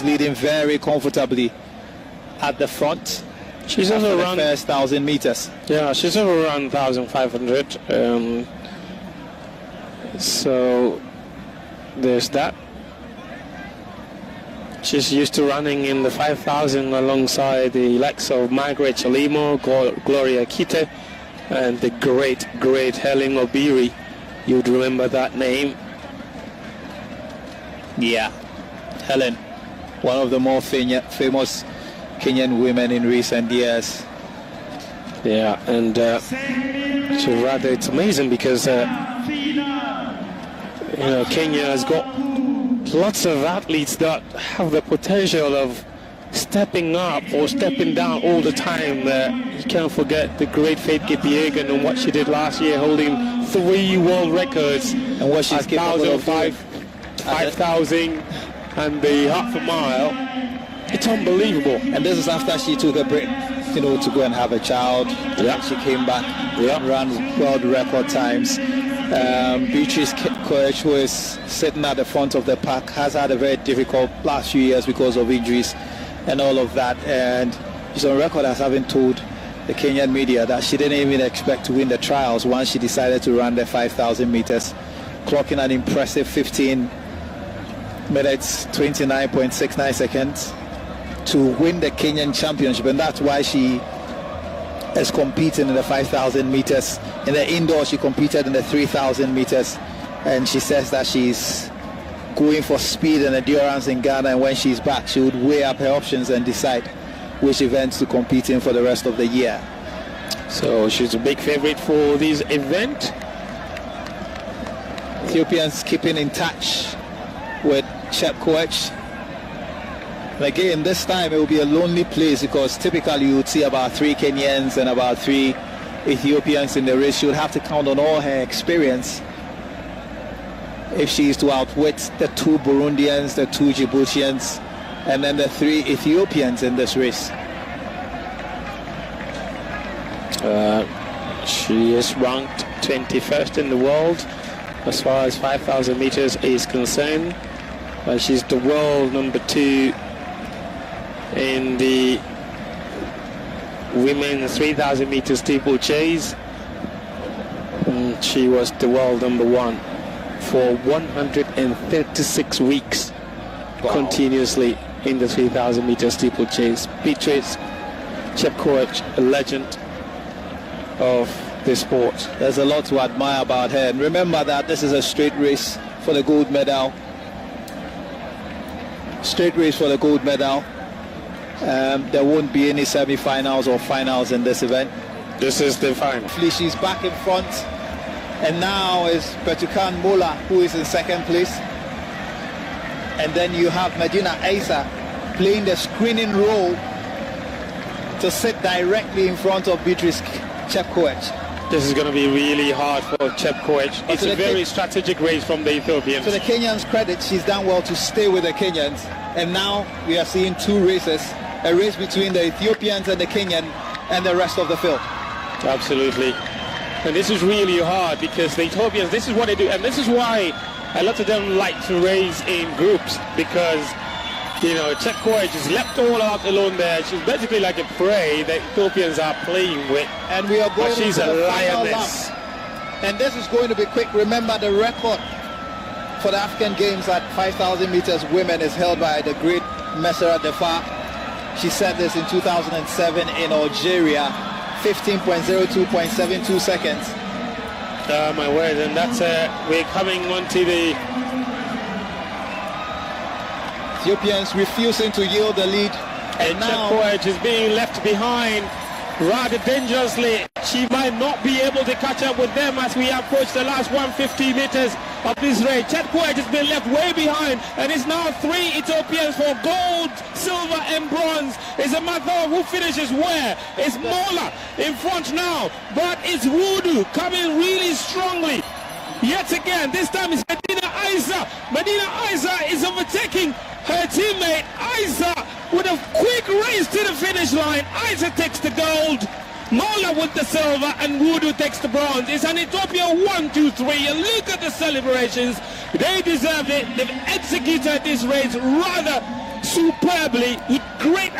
leading very comfortably at the front. She's also the around first 1,000 meters. Yeah, she's over around 1,500. So there's that. She's used to running in the 5,000 alongside the likes of Margaret Chalimo, Gloria Kite, and the great Helen Obiri. You'd remember that name. Yeah, Helen, one of the more famous Kenyan women in recent years. Yeah, and it's amazing because Kenya has got lots of athletes that have the potential of stepping up or stepping down all the time. You can't forget the great Faith Kipyegon and what she did last year, holding 3 world records, and what she's capable of 5,000 and the half a mile. It's unbelievable. And this is after she took a break, to go and have a child. Yeah. She came back and ran world record times. Beatrice Koech, who is sitting at the front of the pack, has had a very difficult last few years because of injuries and all of that. And she's on record as having told the Kenyan media that she didn't even expect to win the trials once she decided to run the 5,000 meters, clocking an impressive 15 minutes, 29.69 seconds to win the Kenyan championship. And that's why she is competing in the 5,000 meters. In the indoor, she competed in the 3,000 meters. And she says that she's going for speed and endurance in Ghana. And when she's back, she would weigh up her options and decide which events to compete in for the rest of the year. So she's a big favorite for this event. Ethiopians keeping in touch with Chep Koech. And again, this time it will be a lonely place because typically you would see about 3 Kenyans and about 3 Ethiopians in the race. She would have to count on all her experience if she is to outwit the 2 Burundians, the 2 Djiboutians, and then the 3 Ethiopians in this race. She is ranked 21st in the world as far as 5,000 meters is concerned. She's the world number 2 in the women's 3,000 meter steeplechase. She was the world number 1 for 136 weeks. Wow. Continuously in the 3,000 meter steeplechase. Beatrice Chep Koech, a legend of the sport. There's a lot to admire about her, and remember that this is a straight race for the gold medal. Straight race for the gold medal. There won't be any semi-finals or finals in this event. This is the final. She's back in front, and now is Bertukan Mola, who is in second place. And then you have Medina Isa playing the screening role to sit directly in front of Beatrice Chep Koech. This is going to be really hard for Chep Koech. It's a very strategic race from the Ethiopians. To the Kenyans' credit, she's done well to stay with the Kenyans. And now we are seeing 2 races, a race between the Ethiopians and the Kenyan and the rest of the field. Absolutely. And this is really hard because the Ethiopians, this is what they do. And this is why a lot of them like to race in groups, because Chep Koech is left all out alone there. She's basically like a prey that Ethiopians are playing with. And we are going she's to a the lioness. And this is going to be quick. Remember, the record for the African Games at 5,000 meters women is held by the great Messeret Defa. She set this in 2007 in Algeria, 15.02.72 seconds. My word, and that's we're coming on to the Ethiopians refusing to yield the lead, and now Chep Koech is being left behind rather dangerously. She might not be able to catch up with them as we approach the last 150 meters of this race. Chep Koech has been left way behind, and it's now 3 Ethiopians for gold, silver and bronze. It's a matter of who finishes where. It's Mola in front now, but it's Wudu coming really strongly. Yet again, this time it's Medina Isa. Medina Isa is overtaking her teammate Isa with a quick race to the finish line. Isa takes the gold, Mola with the silver, and Wudu takes the bronze. It's an Ethiopia 1, 2, 3. And look at the celebrations. They deserved it. They've executed this race rather superbly. He great